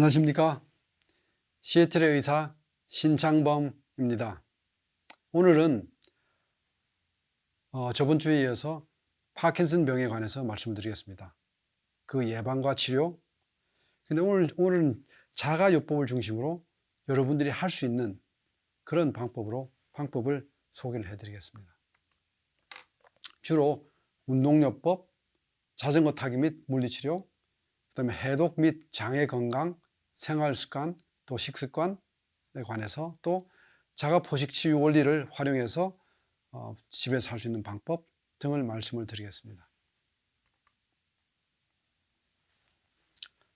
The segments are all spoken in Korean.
안녕하십니까. 시애틀의 의사 신창범입니다. 오늘은 저번 주에 이어서 파킨슨 병에 관해서 말씀을 드리겠습니다. 그 예방과 치료. 근데 오늘은 자가요법을 중심으로 여러분들이 할 수 있는 그런 방법을 소개를 해드리겠습니다. 주로 운동요법, 자전거 타기 및 물리치료, 그 다음에 해독 및 장애 건강, 생활습관, 또 식습관에 관해서, 또 자가포식 치유 원리를 활용해서 집에서 할 수 있는 방법 등을 말씀을 드리겠습니다.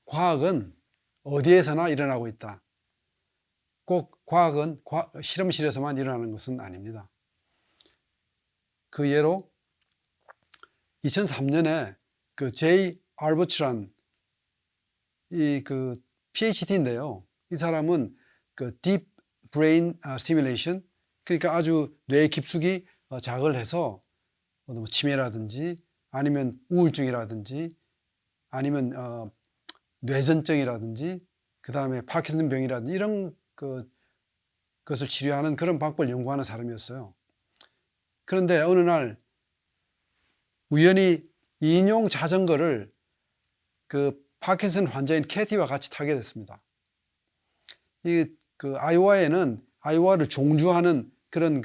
과학은 어디에서나 일어나고 있다. 꼭 과학은 실험실에서만 일어나는 것은 아닙니다. 그 예로 2003년에 그 제이 알버츠란 그 PhD인데요. 이 사람은 그 Deep Brain Stimulation, 그러니까 아주 뇌 깊숙이 자극을 해서 뭐 치매라든지 아니면 우울증이라든지 아니면 뇌전증이라든지 그 다음에 파킨슨 병이라든지 이런 것을 치료하는 그런 방법을 연구하는 사람이었어요. 그런데 어느 날 우연히 인용 자전거를 그 파킨슨 환자인 캐티와 같이 타게 됐습니다. 아이오와를 종주하는 그런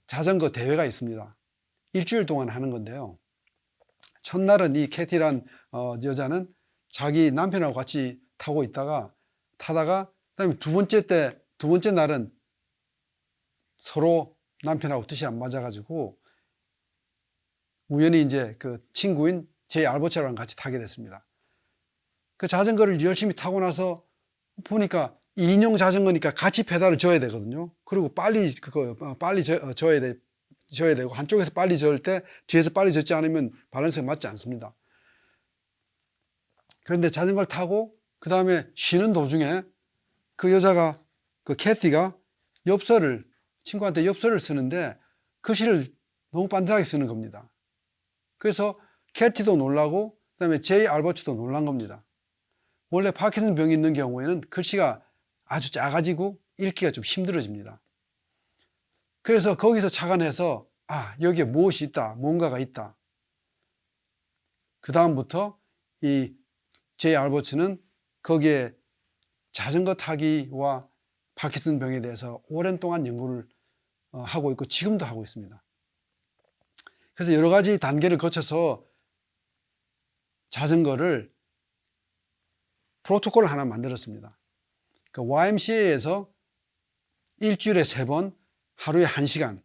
자전거 대회가 있습니다. 일주일 동안 하는 건데요. 첫날은 이 캐티란 여자는 자기 남편하고 같이 타다가 그다음에 두 번째 날은 서로 남편하고 뜻이 안 맞아가지고 우연히 이제 그 친구인 제이 알버츠랑 같이 타게 됐습니다. 그 자전거를 열심히 타고 나서 보니까 인용 자전거니까 같이 페달을 져야 되거든요. 그리고 빨리 져야 되고 한쪽에서 빨리 저을 때 뒤에서 빨리 젓지 않으면 밸런스가 맞지 않습니다. 그런데 자전거를 타고 그 다음에 쉬는 도중에 그 여자가 그 캐티가 친구한테 엽서를 쓰는데 글씨를 너무 반듯하게 쓰는 겁니다. 그래서 캐티도 놀라고 그다음에 제이 알버츠도 놀란 겁니다. 원래 파킨슨 병이 있는 경우에는 글씨가 아주 작아지고 읽기가 좀 힘들어집니다. 그래서 거기서 착안해서 여기에 무엇이 있다, 뭔가가 있다. 그 다음부터 이 제이 알버츠는 거기에 자전거 타기와 파킨슨 병에 대해서 오랜 동안 연구를 하고 있고 지금도 하고 있습니다. 그래서 여러 가지 단계를 거쳐서 자전거를 프로토콜을 하나 만들었습니다. 그 YMCA에서 일주일에 3번, 하루에 1시간,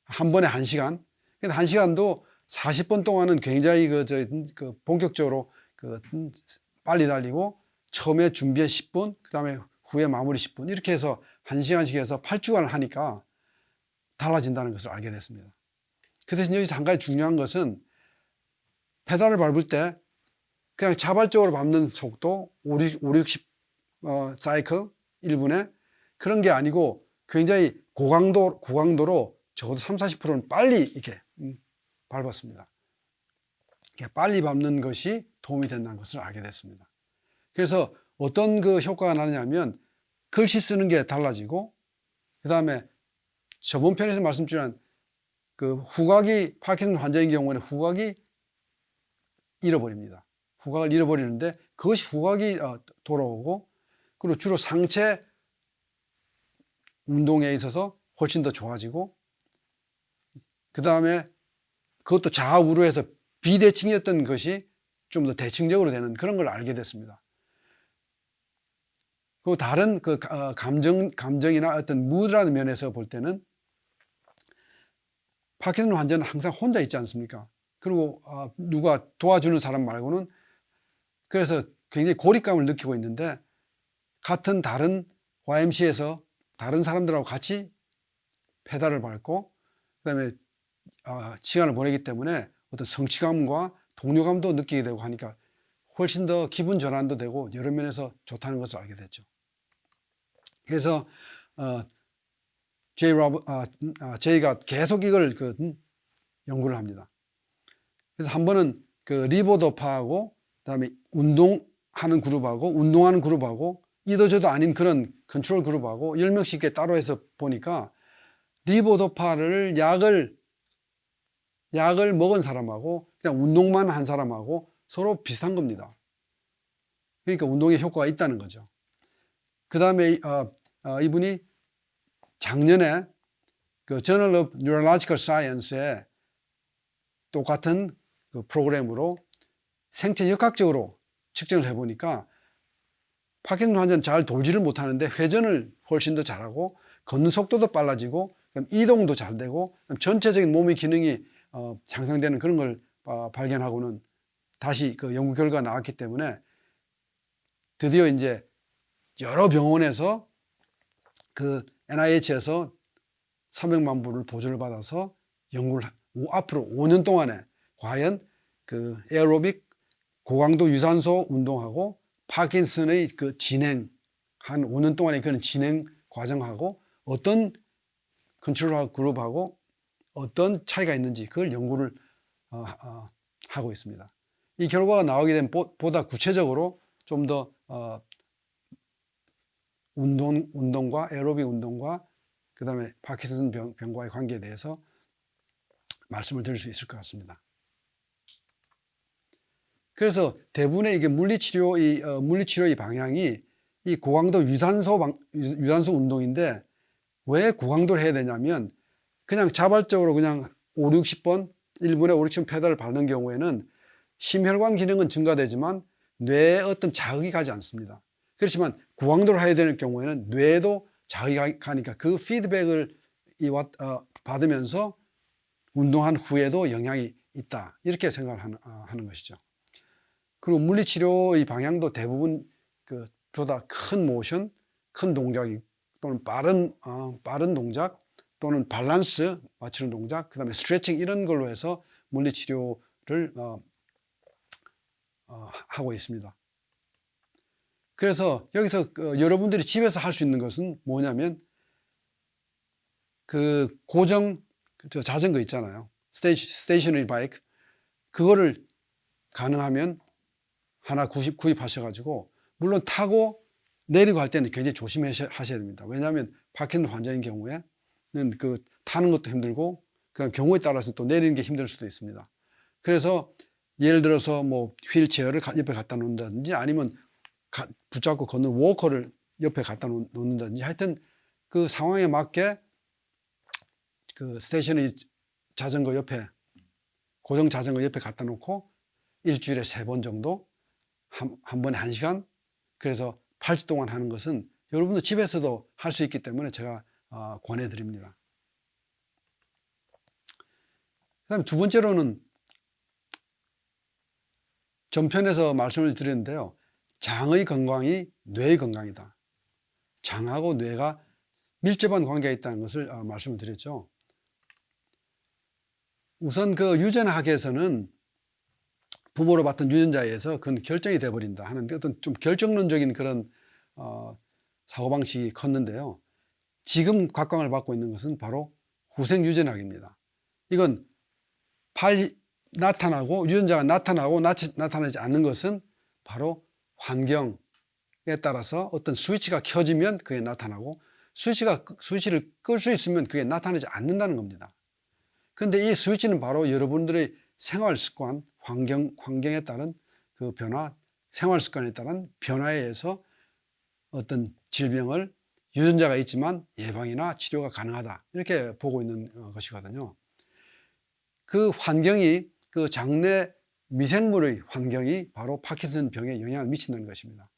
한 번에 1시간. 근데 1시간도 40분 동안은 굉장히 본격적으로 빨리 달리고 처음에 준비에 10분, 그 다음에 후에 마무리 10분 이렇게 해서 1시간씩 해서 8주간을 하니까 달라진다는 것을 알게 됐습니다. 그 대신 여기서 한 가지 중요한 것은 페달을 밟을 때 그냥 자발적으로 밟는 속도 5, 60 사이클 1분에 그런 게 아니고 굉장히 고강도로 적어도 30-40%는 빨리 이렇게 밟았습니다. 빨리 밟는 것이 도움이 된다는 것을 알게 됐습니다. 그래서 어떤 그 효과가 나느냐면 글씨 쓰는 게 달라지고 그 다음에 저번 편에서 말씀드린 파킨슨 환자인 경우에는 후각이 잃어버립니다. 후각을 잃어버리는데 그것이 후각이 돌아오고 그리고 주로 상체 운동에 있어서 훨씬 더 좋아지고 그 다음에 그것도 좌우로해서 비대칭이었던 것이 좀 더 대칭적으로 되는 그런 걸 알게 됐습니다. 그리고 다른 감정이나 어떤 무드라는 면에서 볼 때는 파킨슨 환자는 항상 혼자 있지 않습니까? 그리고 누가 도와주는 사람 말고는 그래서 굉장히 고립감을 느끼고 있는데 같은 다른 YMCA에서 다른 사람들하고 같이 페달을 밟고 그다음에 시간을 보내기 때문에 어떤 성취감과 동료감도 느끼게 되고 하니까 훨씬 더 기분 전환도 되고 여러 면에서 좋다는 것을 알게 됐죠. 그래서 제이가 계속 이걸 연구를 합니다. 그래서 한 번은 리보도파하고 그다음에 운동 하는 그룹하고 운동하는 그룹하고 이도저도 아닌 그런 컨트롤 그룹하고 10명씩 이렇게 따로 해서 보니까 리보도파를 약을 먹은 사람하고 그냥 운동만 한 사람하고 서로 비슷한 겁니다. 그러니까 운동에 효과가 있다는 거죠. 그 다음에 이분이 작년에 그 Journal of Neurological Science에 똑같은 그 프로그램으로 생체 역학적으로 측정을 해보니까 파킨슨 환자는 잘 돌지를 못하는데 회전을 훨씬 더 잘하고 걷는 속도도 빨라지고 이동도 잘 되고 전체적인 몸의 기능이 향상되는 그런 걸 발견하고는 다시 그 연구 결과가 나왔기 때문에 드디어 이제 여러 병원에서 그 NIH에서 300만 불을 보조를 받아서 연구를 앞으로 5년 동안에 과연 그 에어로빅 고강도 유산소 운동하고 파킨슨의 그 진행 한 5년 동안의 그런 진행 과정하고 어떤 컨트롤 그룹하고 어떤 차이가 있는지 그걸 연구를 하고 있습니다. 이 결과가 나오게 되면 보다 구체적으로 좀 더 운동과 에어로빅 운동과 그 다음에 파킨슨 병과의 관계에 대해서 말씀을 드릴 수 있을 것 같습니다. 그래서 대부분의 이게 물리치료의 방향이 이 고강도 유산소 운동인데 왜 고강도를 해야 되냐면 그냥 자발적으로 그냥 5, 60번 1분에 5, 60번 페달을 밟는 경우에는 심혈관 기능은 증가되지만 뇌에 어떤 자극이 가지 않습니다. 그렇지만 고강도를 해야 되는 경우에는 뇌에도 자극이 가니까 그 피드백을 받으면서 운동한 후에도 영향이 있다. 이렇게 생각을 하는 것이죠. 그리고 물리치료의 방향도 대부분 보다 큰 모션, 큰 동작 또는 빠른 동작 또는 밸런스 맞추는 동작, 그 다음에 스트레칭 이런 걸로 해서 물리치료를 하고 있습니다. 그래서 여기서 여러분들이 집에서 할 수 있는 것은 뭐냐면 그 고정 자전거 있잖아요. 스테이셔너리 바이크 그거를 가능하면 하나 구입하셔가지고 물론 타고 내리고 할 때는 굉장히 조심하셔야 됩니다. 왜냐하면 파킨슨 환자인 경우에는 그 타는 것도 힘들고 그다음 경우에 따라서 또 내리는 게 힘들 수도 있습니다. 그래서 예를 들어서 뭐 휠체어를 옆에 갖다 놓는다든지 아니면 붙잡고 걷는 워커를 옆에 갖다 놓는다든지 하여튼 그 상황에 맞게 그 스테이셔너리 자전거 옆에 고정 자전거 옆에 갖다 놓고 일주일에 3번 정도 한 번에 1시간 그래서 8주 동안 하는 것은 여러분도 집에서도 할 수 있기 때문에 제가 권해드립니다. 그 다음에 두 번째로는 전편에서 말씀을 드렸는데요. 장의 건강이 뇌의 건강이다. 장하고 뇌가 밀접한 관계가 있다는 것을 말씀을 드렸죠. 우선 그 유전학에서는 부모로 받던 유전자에 의해서 그건 결정이 돼버린다 하는 어떤 좀 결정론적인 그런 사고방식이 컸는데요. 지금 각광을 받고 있는 것은 바로 후생 유전학입니다. 이건 나타나고 유전자가 나타나고 나타나지 않는 것은 바로 환경에 따라서 어떤 스위치가 켜지면 그게 나타나고 스위치를 끌 수 있으면 그게 나타나지 않는다는 겁니다. 그런데 이 스위치는 바로 여러분들의 생활 습관, 환경에 따른 그 변화, 생활 습관에 따른 변화에 의해서 어떤 질병을 유전자가 있지만 예방이나 치료가 가능하다. 이렇게 보고 있는 것이거든요. 그 환경이 그 장내 미생물의 환경이 바로 파킨슨 병에 영향을 미친다는 것입니다.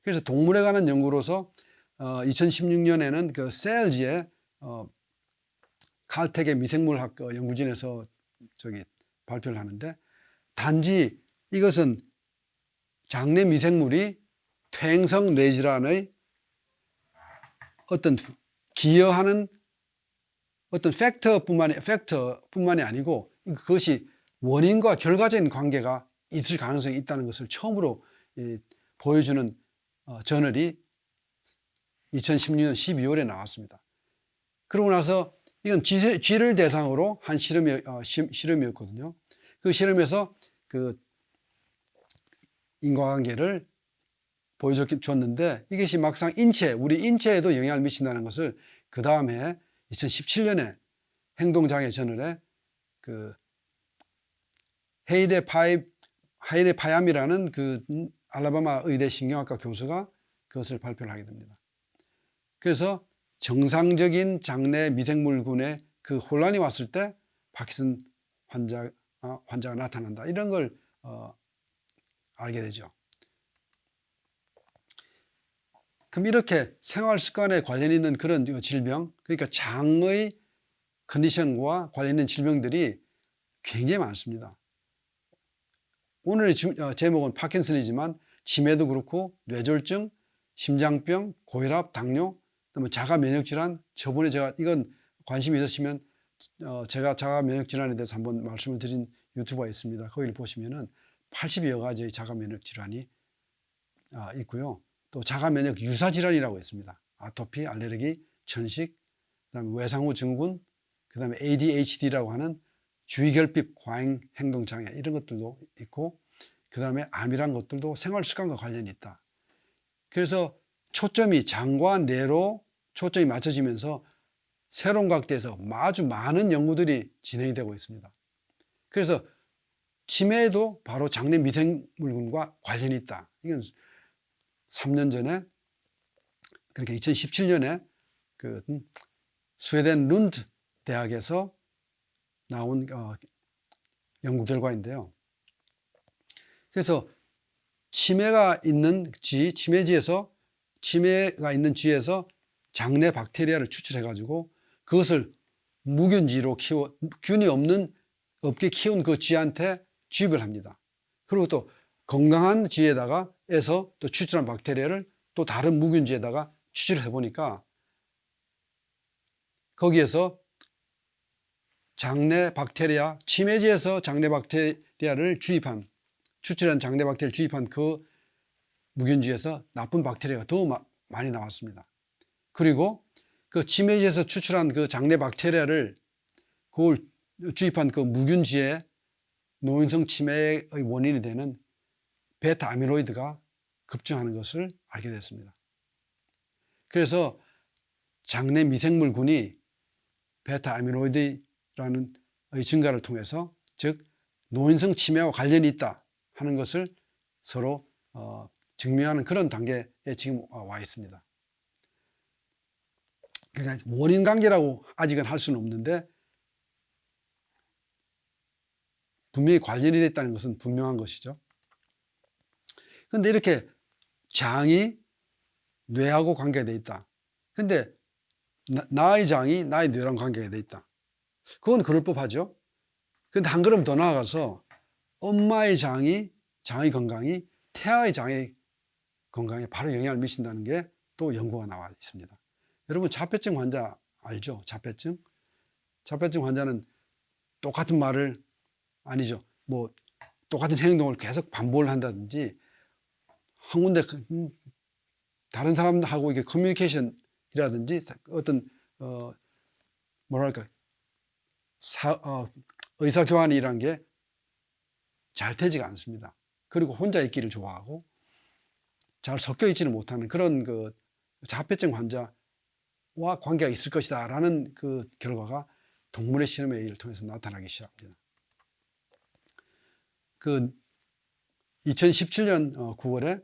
그래서 동물에 관한 연구로서 2016년에는 그 셀즈의 칼텍의 미생물학 연구진에서 발표를 하는데 단지 이것은 장내 미생물이 퇴행성 뇌질환의 어떤 기여하는 어떤 팩터뿐만이 아니고 그것이 원인과 결과적인 관계가 있을 가능성이 있다는 것을 처음으로 보여주는 저널이 2016년 12월에 나왔습니다. 그러고 나서 이건 쥐를 대상으로 한 실험이었거든요. 그 실험에서 그 인과관계를 보여줬는데 이것이 막상 우리 인체에도 영향을 미친다는 것을 그 다음에 2017년에 행동장애 저널에 그 헤이데 파얌이라는 그 알라바마 의대 신경학과 교수가 그것을 발표를 하게 됩니다. 그래서 정상적인 장내 미생물군의 그 혼란이 왔을 때 파킨슨 환자가 나타난다. 이런 걸 알게 되죠. 그럼 이렇게 생활 습관에 관련 있는 그런 질병, 그러니까 장의 컨디션과 관련 있는 질병들이 굉장히 많습니다. 오늘의 제목은 파킨슨이지만 치매도 그렇고 뇌졸중, 심장병, 고혈압, 당뇨, 자가 면역질환. 저번에 제가 이건 관심이 있으시면 제가 자가 면역질환에 대해서 한번 말씀을 드린 유튜브가 있습니다. 거기를 보시면은 80여 가지의 자가 면역질환이 있고요. 또 자가 면역 유사 질환이라고 있습니다. 아토피, 알레르기, 천식, 그다음에 외상후 증후군, 그다음에 ADHD라고 하는 주의결핍 과잉 행동 장애 이런 것들도 있고, 그다음에 암이란 것들도 생활 습관과 관련이 있다. 그래서 초점이 장과 뇌로 초점이 맞춰지면서 새로운 각도에서 아주 많은 연구들이 진행이 되고 있습니다. 그래서 치매에도 바로 장내 미생물군과 관련이 있다. 이건 3년 전에, 그러니까 2017년에 그 스웨덴 룬드 대학에서 나온 연구 결과인데요. 그래서 치매가 있는 지에서 장내 박테리아를 추출해 가지고 그것을 무균지로 균이 없게 키운 그 쥐한테 주입을 합니다. 그리고 또 건강한 쥐에서 또 추출한 박테리아를 또 다른 무균쥐에다가 추출을 해보니까 거기에서 장내 박테리아, 치매지에서 장내 박테리아를 추출한 장내 박테리아를 주입한 그 무균쥐에서 나쁜 박테리아가 더 많이 나왔습니다. 그리고 그 치매지에서 추출한 그 장내 박테리아를 그걸 주입한 그 무균쥐의 노인성 치매의 원인이 되는 베타 아밀로이드가 급증하는 것을 알게 됐습니다. 그래서 장내 미생물군이 베타 아밀로이드라는 증가를 통해서, 즉 노인성 치매와 관련이 있다 하는 것을 서로 증명하는 그런 단계에 지금 와 있습니다. 그러니까 원인 관계라고 아직은 할 수는 없는데 분명히 관련이 됐다는 것은 분명한 것이죠. 그런데 이렇게 장이 뇌하고 관계가 돼 있다. 근데 나의 장이 나의 뇌랑 관계가 돼 있다. 그건 그럴 법하죠. 근데 한 걸음 더 나아가서 엄마의 장의 건강이 태아의 장의 건강에 바로 영향을 미친다는 게 또 연구가 나와 있습니다. 여러분 자폐증 환자 알죠? 자폐증 환자는 똑같은 말을, 아니죠, 뭐 똑같은 행동을 계속 반복을 한다든지 한 군데 다른 사람하고 이게 커뮤니케이션이라든지 어떤 뭐랄까 의사교환이란 게 잘 되지가 않습니다. 그리고 혼자 있기를 좋아하고 잘 섞여 있지는 못하는 그런 그 자폐증 환자와 관계가 있을 것이다 라는 그 결과가 동물의 실험의 일을 통해서 나타나기 시작합니다. 그 2017년 9월에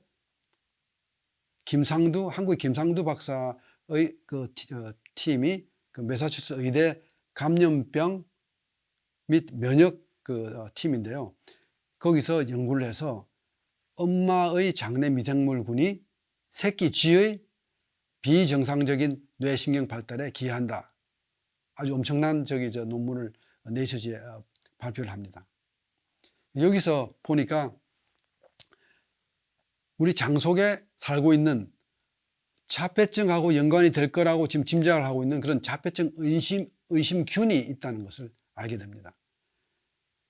한국 김상두 박사의 그 팀이 그 매사추세츠 의대 감염병 및 면역 그 팀인데요. 거기서 연구를 해서 엄마의 장내 미생물군이 새끼 쥐의 비정상적인 뇌신경 발달에 기여한다. 아주 엄청난 논문을 네이처지에 발표를 합니다. 여기서 보니까 우리 장 속에 살고 있는 자폐증하고 연관이 될 거라고 지금 짐작을 하고 있는 그런 자폐증 의심균이 있다는 것을 알게 됩니다.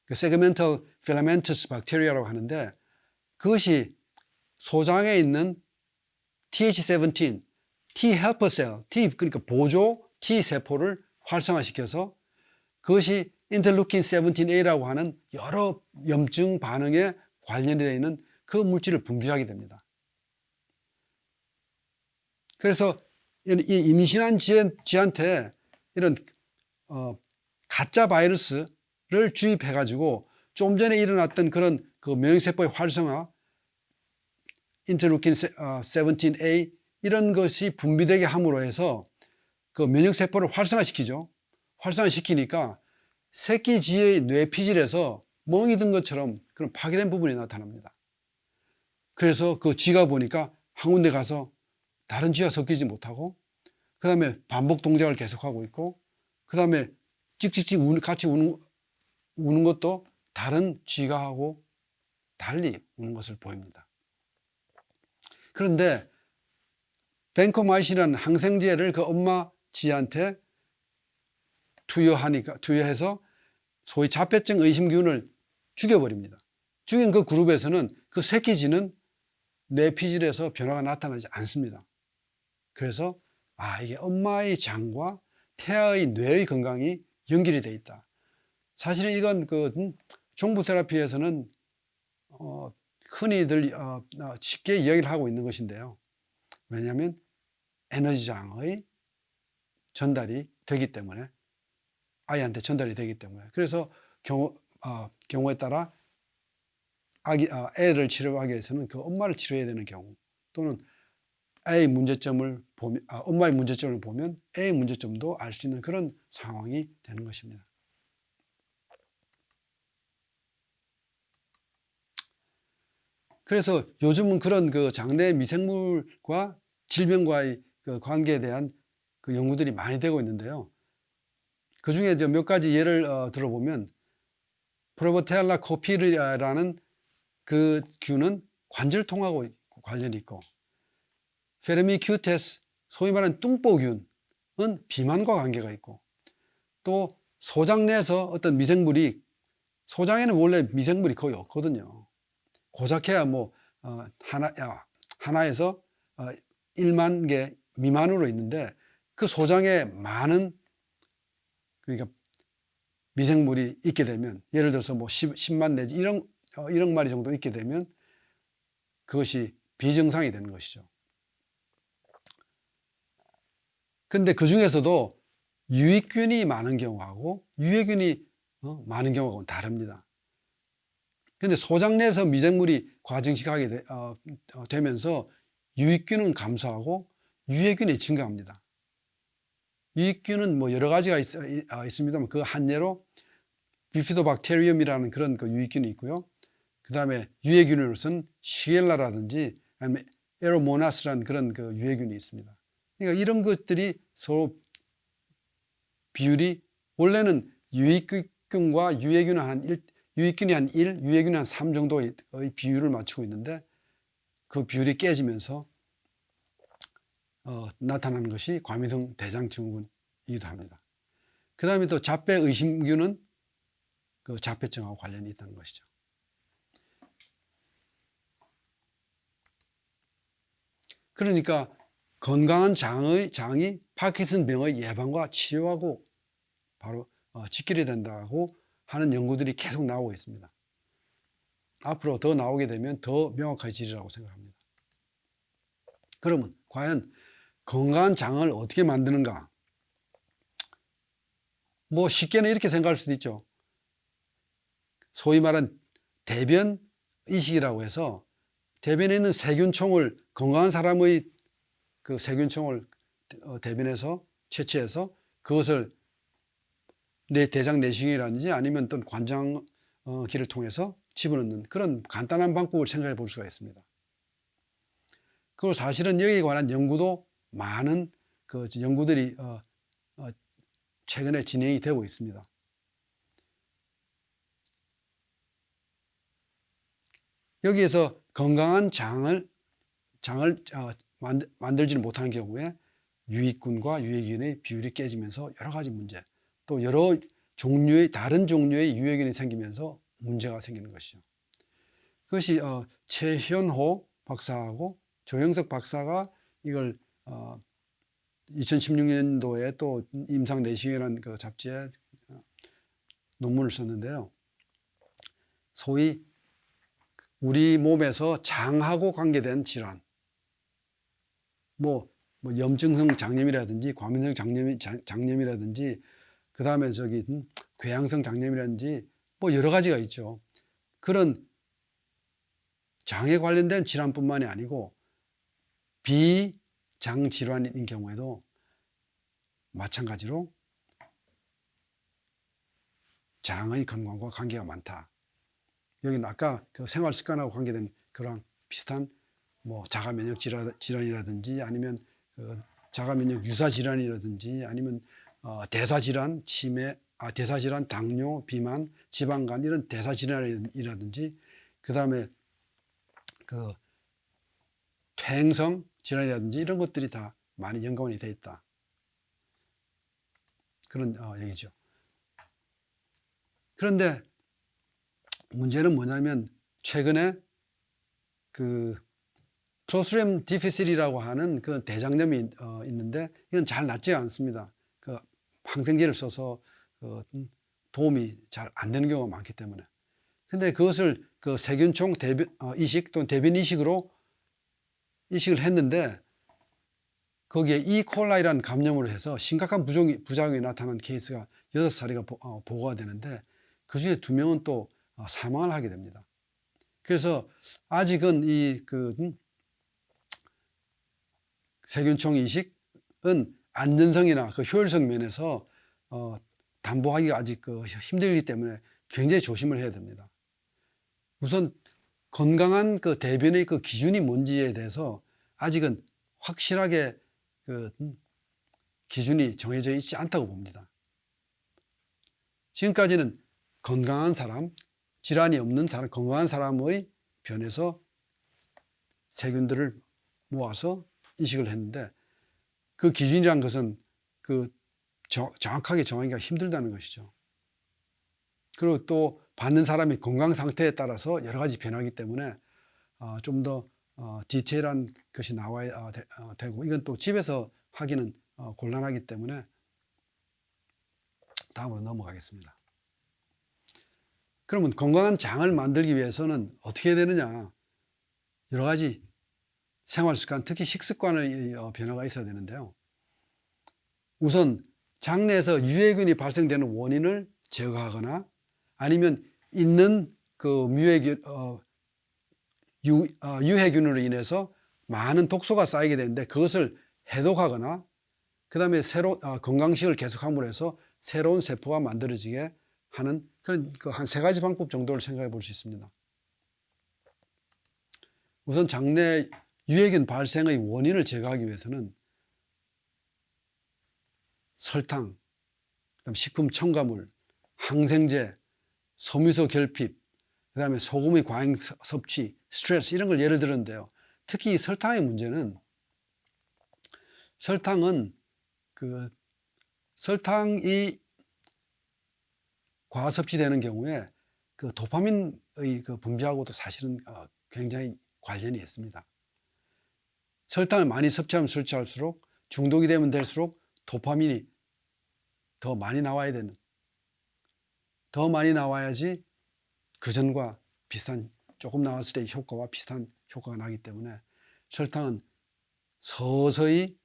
그 Segmental Filamentous Bacteria라고 하는데 그것이 소장에 있는 TH17, T helper cell, 그러니까 보조 T 세포를 활성화시켜서 그것이 인터루킨 17A라고 하는 여러 염증 반응에 관련되어 있는 그 물질을 분비하게 됩니다. 그래서 이 임신한 쥐한테 이런 가짜 바이러스를 주입해 가지고 좀 전에 일어났던 그런 그 면역세포의 활성화, 인터루킨 17A 이런 것이 분비되게 함으로 해서 그 면역세포를 활성화시키죠. 활성화시키니까 새끼 쥐의 뇌피질에서 멍이 든 것처럼 그런 파괴된 부분이 나타납니다. 그래서 그 쥐가 보니까 한 군데 가서 다른 쥐와 섞이지 못하고, 그 다음에 반복 동작을 계속하고 있고, 그 다음에 찍찍찍 같이 우는 것도 다른 쥐가 하고 달리 우는 것을 보입니다. 그런데 벤코마이신이라는 항생제를 그 엄마 쥐한테 투여해서 소위 자폐증 의심균을 죽여버립니다. 죽인 그 그룹에서는 그 새끼 쥐는 뇌피질에서 변화가 나타나지 않습니다. 그래서 이게 엄마의 장과 태아의 뇌의 건강이 연결이 되어 있다. 사실은 이건 그 종부 테라피에서는 흔히들 쉽게 이야기를 하고 있는 것인데요. 왜냐하면 에너지장의 전달이 되기 때문에, 아이한테 전달이 되기 때문에. 그래서 경우에 따라 애를 치료하기 위해서는 그 엄마를 치료해야 되는 경우, 또는 엄마의 문제점을 보면 애의 문제점도 알 수 있는 그런 상황이 되는 것입니다. 그래서 요즘은 그런 그 장내 미생물과 질병과의 그 관계에 대한 그 연구들이 많이 되고 있는데요. 그 중에 몇 가지 예를 들어보면, 프로보텔라 코피라는 그 균은 관절통하고 관련이 있고, 페르미큐테스, 소위 말하는 뚱보균은 비만과 관계가 있고, 또 소장 내에서 어떤 미생물이, 소장에는 원래 미생물이 거의 없거든요. 고작해야 하나에서 1만 개 미만으로 있는데, 그 소장에 많은, 그러니까 미생물이 있게 되면, 예를 들어서 10만 내지 1억 마리 정도 있게 되면 그것이 비정상이 되는 것이죠. 근데 그 중에서도 유익균이 많은 경우하고 유해균이 많은 경우하고는 다릅니다. 근데 소장 내에서 미생물이 과증식하게 되면서 유익균은 감소하고 유해균이 증가합니다. 유익균은 여러 가지가 있습니다만, 그 한 예로 비피도박테리움이라는 그런 그 유익균이 있고요. 그 다음에 유해균으로서는 시겔라라든지 아니면 에로모나스라는 그런 그 유해균이 있습니다. 그러니까 이런 것들이 서로 비율이, 원래는 유익균과 유해균은 유익균이 한 1, 유해균이 한 3 정도의 비율을 맞추고 있는데, 그 비율이 깨지면서 나타나는 것이 과민성 대장증후군이기도 합니다. 그 다음에 또 자폐 의심균은 그 자폐증하고 관련이 있다는 것이죠. 그러니까 건강한 장이 파킨슨병의 예방과 치료하고 바로 직결이 된다고 하는 연구들이 계속 나오고 있습니다. 앞으로 더 나오게 되면 더 명확해지리라고 생각합니다. 그러면 과연 건강한 장을 어떻게 만드는가? 쉽게는 이렇게 생각할 수도 있죠. 소위 말한 대변 이식이라고 해서, 대변에 있는 세균총을, 건강한 사람의 그 세균총을 대변에서 채취해서 그것을 대장 내시경이라든지 아니면 또 관장기를 통해서 집어넣는 그런 간단한 방법을 생각해 볼 수가 있습니다. 그리고 사실은 여기에 관한 연구도 많은 그 연구들이 최근에 진행이 되고 있습니다. 여기에서 건강한 장을 만들지는 못하는 경우에 유익균과 유해균의 비율이 깨지면서 여러 가지 문제, 또 여러 종류의 다른 종류의 유해균이 생기면서 문제가 생기는 것이죠. 그것이 최현호 박사하고 조영석 박사가 이걸 2016년도에 또 임상 내시경이라는 그 잡지에 논문을 썼는데요. 소위 우리 몸에서 장하고 관계된 질환, 뭐 염증성 장염이라든지 과민성 장염이라든지 그 다음에 궤양성 장염이라든지 뭐 여러 가지가 있죠. 그런 장에 관련된 질환뿐만이 아니고 비장 질환인 경우에도 마찬가지로 장의 건강과 관계가 많다. 여기는 아까 그 생활 습관하고 관계된 그런 비슷한 뭐 자가 면역 질환이라든지 아니면 그 자가 면역 유사 질환이라든지 아니면 대사 질환, 대사 질환, 당뇨, 비만, 지방간 이런 대사 질환이라든지 그 다음에 그 퇴행성 질환이라든지 이런 것들이 다 많이 연관이 되어 있다. 그런 얘기죠. 그런데 문제는 뭐냐면 최근에 그 클로스트리디움 디피실이라고 하는 그 대장염이 있는데 이건 잘 낫지 않습니다. 그 항생제를 써서 도움이 잘 안 되는 경우가 많기 때문에. 근데 그것을 그 세균총 이식 또는 대변 이식으로 이식을 했는데 거기에 이콜라이라는 감염으로 해서 심각한 부작용이 나타난 케이스가 6사례가 보고가 되는데 그 중에 2명은 또 사망을 하게 됩니다. 그래서 아직은 세균총 이식은 안전성이나 그 효율성 면에서 담보하기가 아직 힘들기 때문에 굉장히 조심을 해야 됩니다. 우선 건강한 그 대변의 그 기준이 뭔지에 대해서 아직은 확실하게 기준이 정해져 있지 않다고 봅니다. 지금까지는 건강한 사람, 질환이 없는 사람, 건강한 사람의 변에서 세균들을 모아서 이식을 했는데 그 기준이란 것은 정확하게 정하기가 힘들다는 것이죠. 그리고 또 받는 사람의 건강 상태에 따라서 여러 가지 변하기 때문에 좀 더 디테일한 것이 나와야 되고 이건 또 집에서 하기는 곤란하기 때문에 다음으로 넘어가겠습니다. 그러면 건강한 장을 만들기 위해서는 어떻게 해야 되느냐? 여러 가지 생활습관, 특히 식습관의 변화가 있어야 되는데요. 우선 장내에서 유해균이 발생되는 원인을 제거하거나 아니면 있는 그 유해균으로 인해서 많은 독소가 쌓이게 되는데 그것을 해독하거나 그 다음에 건강식을 계속함으로 해서 새로운 세포가 만들어지게 하는 그런 한 3가지 방법 정도를 생각해 볼 수 있습니다. 우선 장내 유해균 발생의 원인을 제거하기 위해서는 설탕, 그다음 식품 첨가물, 항생제, 섬유소 결핍, 그 다음에 소금의 과잉 섭취, 스트레스 이런 걸 예를 들었는데요. 특히 이 설탕의 문제는 설탕이 과다 섭취되는 경우에 그 도파민의 그 분비하고도 사실은 굉장히 관련이 있습니다. 설탕을 많이 섭취하면 섭취할수록 중독이 되면 될수록 도파민이 더 많이 나와야 되는, 더 많이 나와야지 그전과 비슷한, 조금 나왔을 때의 효과와 비슷한 효과가 나기 때문에 설탕은 서서히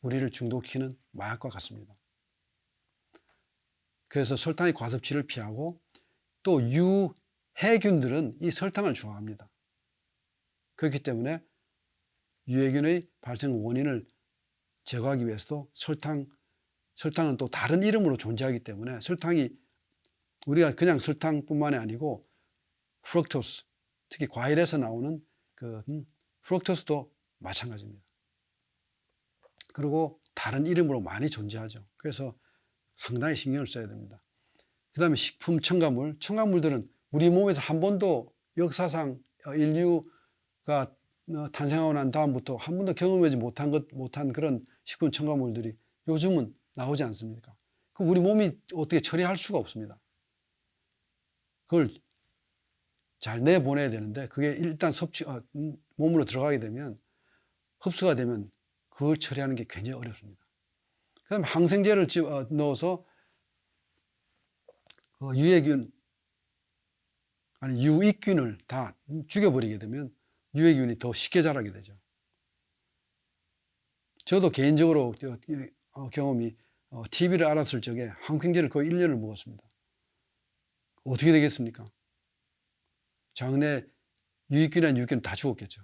우리를 중독시키는 마약과 같습니다. 그래서 설탕의 과섭취를 피하고 또 유해균들은 이 설탕을 좋아합니다. 그렇기 때문에 유해균의 발생 원인을 제거하기 위해서도 설탕은 또 다른 이름으로 존재하기 때문에 설탕이 우리가 그냥 설탕뿐만이 아니고 프룩토스, 특히 과일에서 나오는 프룩토스도 마찬가지입니다. 그리고 다른 이름으로 많이 존재하죠. 그래서 상당히 신경을 써야 됩니다. 그 다음에 식품 첨가물들은 우리 몸에서 한 번도 역사상 인류가 탄생하고 난 다음부터 한 번도 경험하지 못한 그런 식품 첨가물들이 요즘은 나오지 않습니까? 그럼 우리 몸이 어떻게 처리할 수가 없습니다. 그걸 잘 내보내야 되는데 그게 일단 몸으로 들어가게 되면 흡수가 되면 그걸 처리하는 게 굉장히 어렵습니다. 그 다음에 항생제를 넣어서 그 유해균 아니 유익균을 다 죽여버리게 되면 유해균이 더 쉽게 자라게 되죠. 저도 개인적으로 경험이 TB를 알았을 적에 항생제를 거의 1년을 먹었습니다. 어떻게 되겠습니까? 장내 유익균이나 유익균 다 죽었겠죠.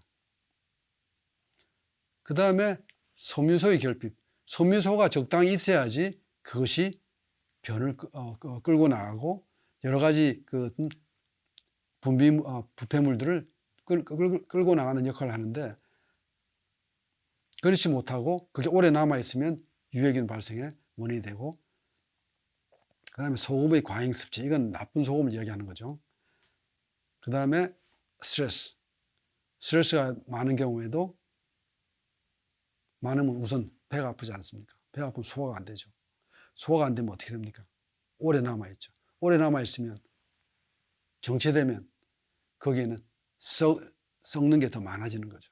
그 다음에 섬유소의 결핍. 섬유소가 적당히 있어야지 그것이 변을 끌고 나가고 여러 가지 부패물들을 끌고 나가는 역할을 하는데, 그렇지 못하고 그게 오래 남아 있으면 유해균 발생의 원인이 되고, 그 다음에 소금의 과잉 섭취, 이건 나쁜 소금을 이야기하는 거죠. 그 다음에 스트레스가 많은 경우에도, 많으면 우선 배가 아프지 않습니까? 배가 아프면 소화가 안 되죠. 소화가 안 되면 어떻게 됩니까? 오래 남아 있죠. 오래 남아 있으면, 정체되면 거기에는 썩는 게 더 많아지는 거죠.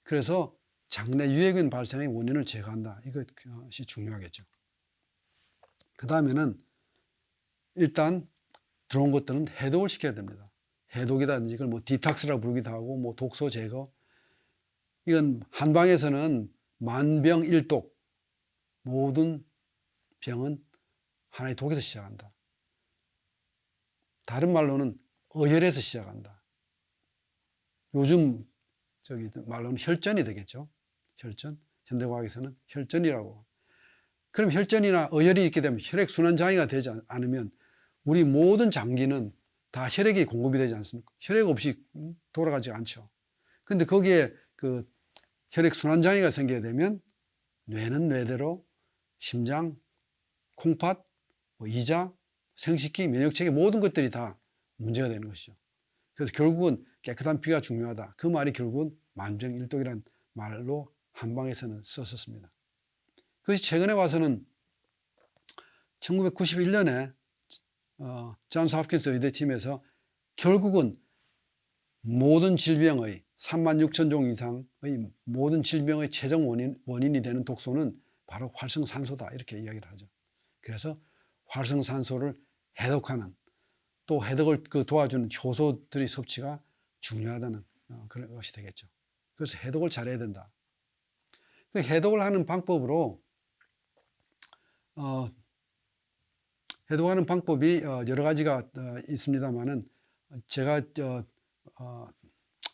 그래서 장내 유해균 발생의 원인을 제거한다. 이것이 중요하겠죠. 그 다음에는 일단 들어온 것들은 해독을 시켜야 됩니다. 해독이라든지 이걸 뭐 디탁스라고 부르기도 하고, 뭐 독소 제거. 이건 한방에서는 만병일독, 모든 병은 하나의 독에서 시작한다. 다른 말로는 어혈에서 시작한다. 요즘 말로는 혈전이 되겠죠. 혈전. 현대과학에서는 혈전이라고. 그럼 혈전이나 어혈이 있게 되면 혈액순환 장애가 되지 않으면 우리 모든 장기는 다 혈액이 공급이 되지 않습니까? 혈액 없이 돌아가지 않죠. 근데 거기에 혈액순환 장애가 생기게 되면 뇌는 뇌대로, 심장, 콩팥, 이자, 생식기, 면역체계 모든 것들이 다 문제가 되는 것이죠. 그래서 결국은 깨끗한 피가 중요하다. 그 말이 결국은 만병일독이라는 말로 한방에서는 썼었습니다. 그것이 최근에 와서는 1991년에 존스 홉킨스 의대팀에서 결국은 모든 질병의 36,000종 이상의 모든 질병의 최종 원인이 되는 독소는 바로 활성산소다, 이렇게 이야기를 하죠. 그래서 활성산소를 해독하는, 또 해독을 도와주는 효소들의 섭취가 중요하다는 그런 것이 되겠죠. 그래서 해독을 잘해야 된다. 그 해독을 하는 방법으로 해독하는 방법이 여러 가지가 있습니다만은, 제가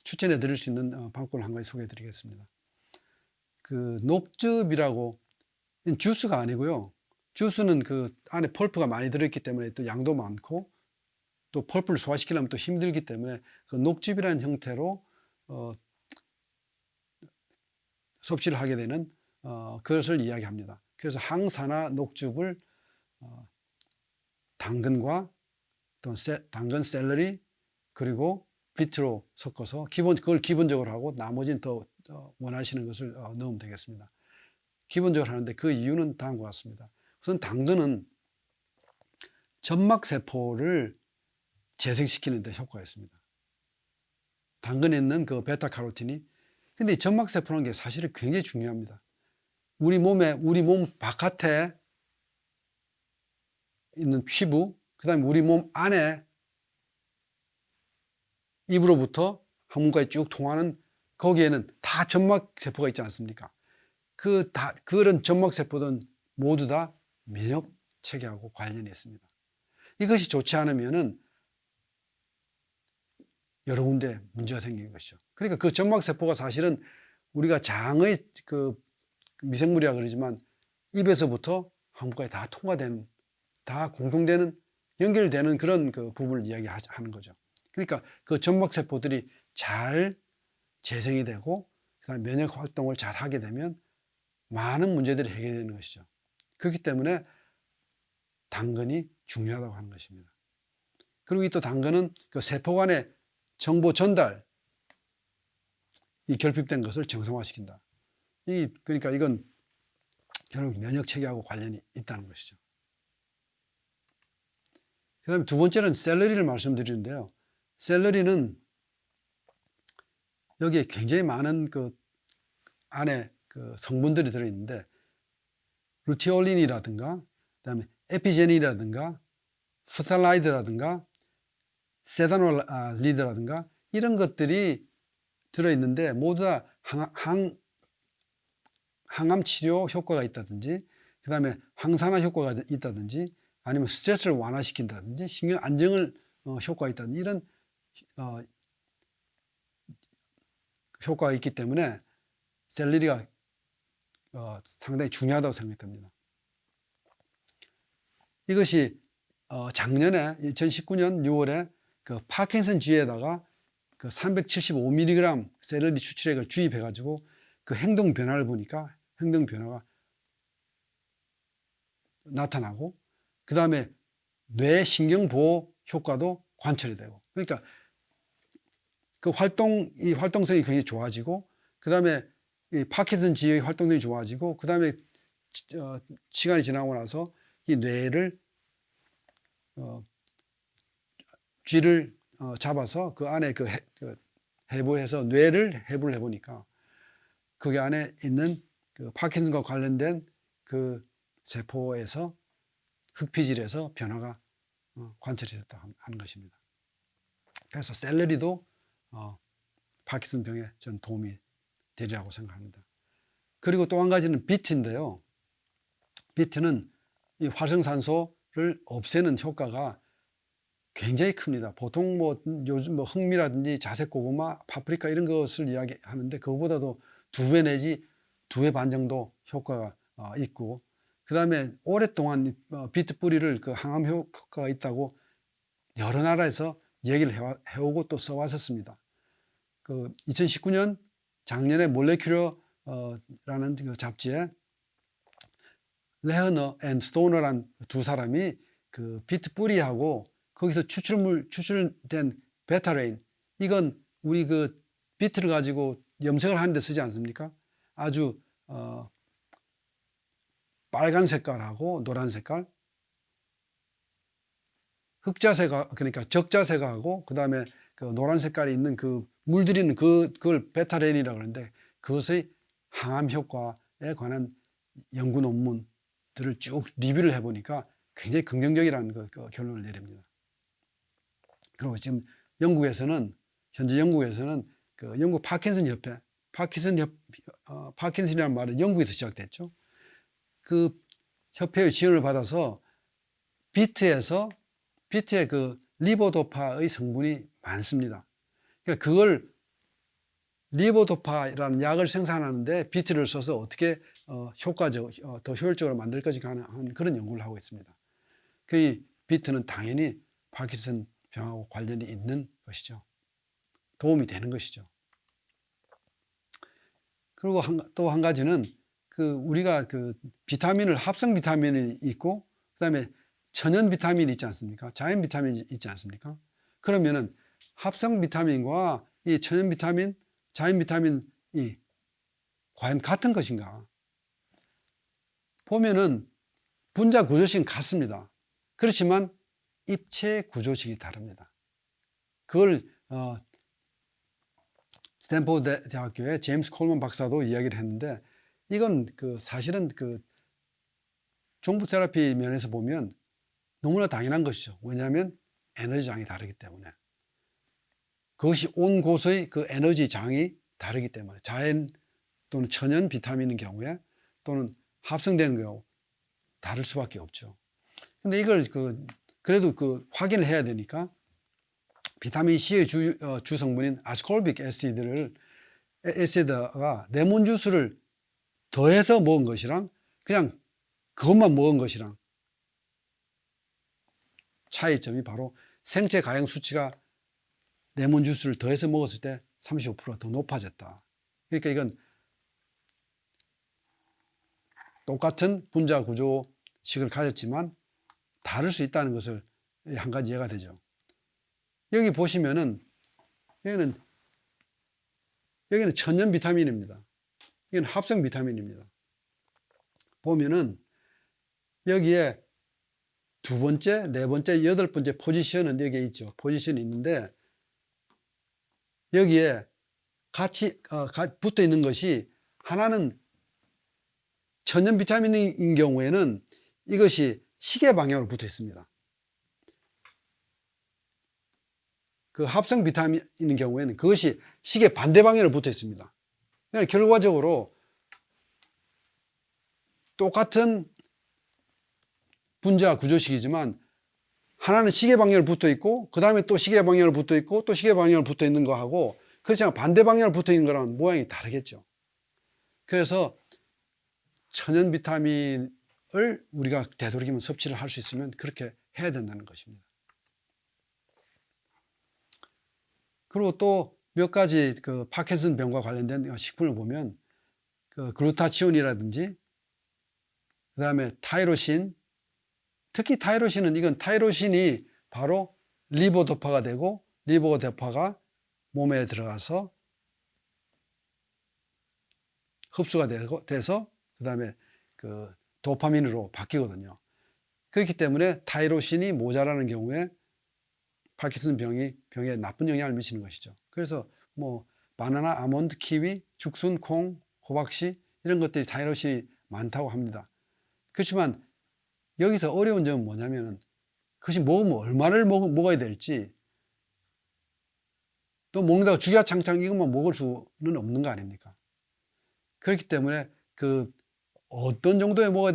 추천해 드릴 수 있는 방법을 한 가지 소개해 드리겠습니다. 녹즙이라고, 주스가 아니고요. 주스는 안에 펄프가 많이 들어있기 때문에 또 양도 많고, 또 펄프를 소화시키려면 또 힘들기 때문에 녹즙이라는 형태로 섭취를 하게 되는 그것을 이야기합니다. 그래서 항산화 녹즙을 당근과 또 당근, 샐러리, 그리고 비트로 섞어서 그걸 기본적으로 하고 나머지는 더 원하시는 것을 넣으면 되겠습니다. 기본적으로 하는데 그 이유는 다음과 같습니다. 우선 당근은 점막세포를 재생시키는 데 효과가 있습니다. 당근에 있는 베타카로틴이, 근데 이 점막세포라는 게 사실은 굉장히 중요합니다. 우리 몸 바깥에 있는 피부, 그 다음에 우리 몸 안에 입으로부터 항문까지 쭉 통하는, 거기에는 다 점막세포가 있지 않습니까? 그런 점막세포들은 모두 다 면역체계하고 관련이 있습니다. 이것이 좋지 않으면은 여러 군데 문제가 생기는 것이죠. 그러니까 그 점막세포가 사실은 우리가 장의 미생물이라 그러지만 입에서부터 항문까지 다 통과되는, 다 공통되는, 연결되는 그런 부분을 이야기하는 거죠. 그러니까 그 점막세포들이 잘 재생이 되고, 그다음에 면역 활동을 잘 하게 되면 많은 문제들이 해결되는 것이죠. 그렇기 때문에 당근이 중요하다고 하는 것입니다. 그리고 또 당근은 세포 간의 정보 전달, 이 결핍된 것을 정상화시킨다. 그러니까 이건 결국 면역 체계하고 관련이 있다는 것이죠. 그 다음에 두 번째는 샐러리를 말씀드리는데요. 샐러리는 여기에 굉장히 많은 안에 성분들이 들어있는데, 루테올린이라든가, 그 다음에 에피제닌이라든가, 프탈라이드라든가, 세다놀리드라든가 이런 것들이 들어있는데 모두 다 항암 치료 효과가 있다든지, 그 다음에 항산화 효과가 있다든지, 아니면 스트레스를 완화시킨다든지, 신경 안정을 효과가 있다든지, 이런 효과가 있기 때문에 샐러리가 상당히 중요하다고 생각됩니다. 이것이 작년에 2019년 6월에 그 파킨슨주의에다가 그 375mg 샐러리 추출액을 주입해 가지고 그 행동 변화를 보니까 행동 변화가 나타나고, 그 다음에 뇌 신경 보호 효과도 관찰이 되고, 그러니까 그 이 활동성이 굉장히 좋아지고, 그 다음에 이 파킨슨 지의 활동성이 좋아지고, 그 다음에 시간이 지나고 나서 이 뇌를 쥐를 잡아서 그 안에 그 해부해서 뇌를 해부를 해보니까 거기 안에 있는 그 파킨슨과 관련된 그 세포에서 흑피질에서 변화가 관찰이 됐다 하는 것입니다. 그래서 샐러리도 파킨슨 병에 전 도움이 되리라고 생각합니다. 그리고 또 한 가지는 비트인데요. 비트는 이 활성산소를 없애는 효과가 굉장히 큽니다. 보통 요즘 흑미라든지 자색 고구마, 파프리카 이런 것을 이야기하는데 그거보다도 2배 내지 2배 반 정도 효과가 있고, 그 다음에 오랫동안 비트 뿌리를 그 항암 효과가 있다고 여러 나라에서 얘기를 해오고 또 써왔었습니다. 그 2019년 작년에 몰레큘러라는 그 잡지에 레허너 앤 스토너란 두 사람이 그 비트 뿌리하고 거기서 추출된 베타레인, 이건 우리 그 비트를 가지고 염색을 하는 데 쓰지 않습니까? 아주 빨간 색깔하고 노란 색깔, 흑자색하, 그러니까 적자색하고 그 다음에 그 노란 색깔이 있는 그 물들이는 그걸 베타레인이라고 하는데, 그것의 항암 효과에 관한 연구 논문들을 쭉 리뷰를 해보니까 굉장히 긍정적이라는 그 결론을 내립니다. 그리고 지금 현재 영국에서는 그 영국 파킨슨 협회, 파킨슨이라는 말은 영국에서 시작됐죠. 그 협회의 지원을 받아서 비트에 그 리보도파의 성분이 많습니다. 그러니까 그걸 리보도파라는 약을 생산하는데 비트를 써서 어떻게 더 효율적으로 만들 것인가 하는 그런 연구를 하고 있습니다. 그 비트는 당연히 파킨슨 병하고 관련이 있는 것이죠. 도움이 되는 것이죠. 그리고 또 한 가지는 그 우리가 그 비타민을 합성 비타민이 있고, 그다음에 천연 비타민이 있지 않습니까? 자연 비타민이 있지 않습니까? 그러면은 합성 비타민과 이 천연 비타민, 자연 비타민이 과연 같은 것인가? 보면은 분자 구조식은 같습니다. 그렇지만 입체 구조식이 다릅니다. 그걸 스탠포드 대학교의 제임스 콜먼 박사도 이야기를 했는데, 이건 그 사실은 그 종부 테라피 면에서 보면 너무나 당연한 것이죠. 왜냐하면 에너지 장이 다르기 때문에. 그것이 온 곳의 그 에너지 장이 다르기 때문에, 자연 또는 천연 비타민인 경우에 또는 합성되는 경우 다를 수밖에 없죠. 근데 이걸 그래도 확인을 해야 되니까 비타민 C의 주 성분인 아스콜빅 애시드가 레몬 주스를 더해서 먹은 것이랑 그냥 그것만 먹은 것이랑 차이점이 바로 생체 가용 수치가 레몬 주스를 더해서 먹었을 때 35%더 높아졌다. 그러니까 이건 똑같은 분자 구조식을 가졌지만 다를 수 있다는 것을 한 가지 이해가 되죠. 여기 보시면은 여기는 천연 비타민입니다. 이건 합성 비타민입니다. 보면은 여기에 2번째, 4번째, 8번째 포지션은 여기에 있죠. 포지션이 있는데 여기에 같이 붙어 있는 것이, 하나는 천연 비타민인 경우에는 이것이 시계 방향으로 붙어 있습니다. 그 합성 비타민인 경우에는 그것이 시계 반대 방향으로 붙어 있습니다. 그러니까 결과적으로 똑같은 분자 구조식이지만 하나는 시계 방향으로 붙어 있고 그 다음에 또 시계 방향으로 붙어 있고 또 시계 방향으로 붙어 있는 거하고 그렇지만 반대 방향으로 붙어 있는 거랑 모양이 다르겠죠. 그래서 천연 비타민을 우리가 되도록이면 섭취를 할 수 있으면 그렇게 해야 된다는 것입니다. 그리고 또 몇 가지 그 파킨슨 병과 관련된 식품을 보면 그 글루타치온이라든지 그 다음에 타이로신, 특히 타이로신은 이건 타이로신이 바로 리보도파가 되고 리보도파가 몸에 들어가서 흡수가 돼서 그 다음에 그 도파민으로 바뀌거든요. 그렇기 때문에 타이로신이 모자라는 경우에 파킨슨 병에 나쁜 영향을 미치는 것이죠. 그래서 뭐 바나나, 아몬드, 키위, 죽순, 콩, 호박씨 이런 것들이 타이로신이 많다고 합니다. 그렇지만 여기서 어려운 점은 뭐냐면은 그것이 먹으면 얼마를 먹어야 될지 또 먹는다고 주야창창 이것만 먹을 수는 없는 거 아닙니까? 그렇기 때문에 그 어떤 정도에 먹어야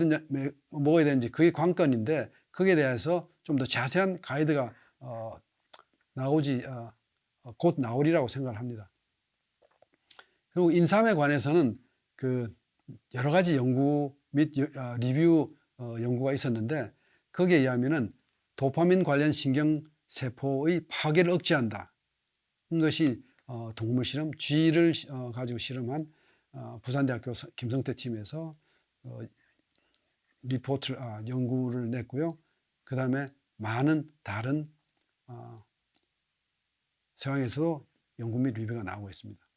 되는지 그게 관건인데 거기에 대해서 좀 더 자세한 가이드가 곧 나오리라고 생각을 합니다. 그리고 인삼에 관해서는 그 여러 가지 연구 및 리뷰 연구가 있었는데 거기에 의하면은 도파민 관련 신경세포의 파괴를 억제한다. 이것이 동물 실험, 쥐를 가지고 실험한 부산대학교 김성태 팀에서 연구를 냈고요. 그 다음에 많은 다른 서양에서도 연구 및 리뷰가 나오고 있습니다.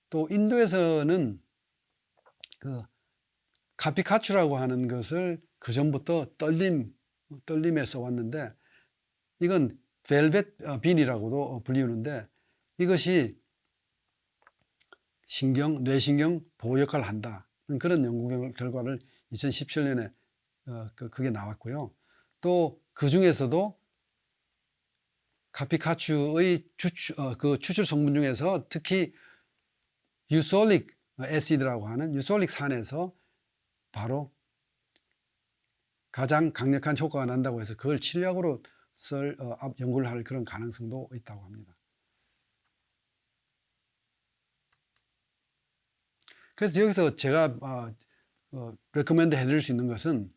또 인도에서는 그 카피카추라고 하는 것을 그 전부터 떨림에 써왔는데 이건 벨벳 빈이라고도 불리우는데 이것이 뇌신경 보호 역할을 한다. 그런 연구 결과를 2017년에 그게 나왔고요. 또 그 중에서도 카피카추의 추출 성분 중에서 특히 유솔릭 애시드라고 하는 유솔릭 산에서 바로 가장 강력한 효과가 난다고 해서 그걸 치료약으로 연구를 할 그런 가능성도 있다고 합니다. 그래서 여기서 제가 레코멘드 해드릴 수 있는 것은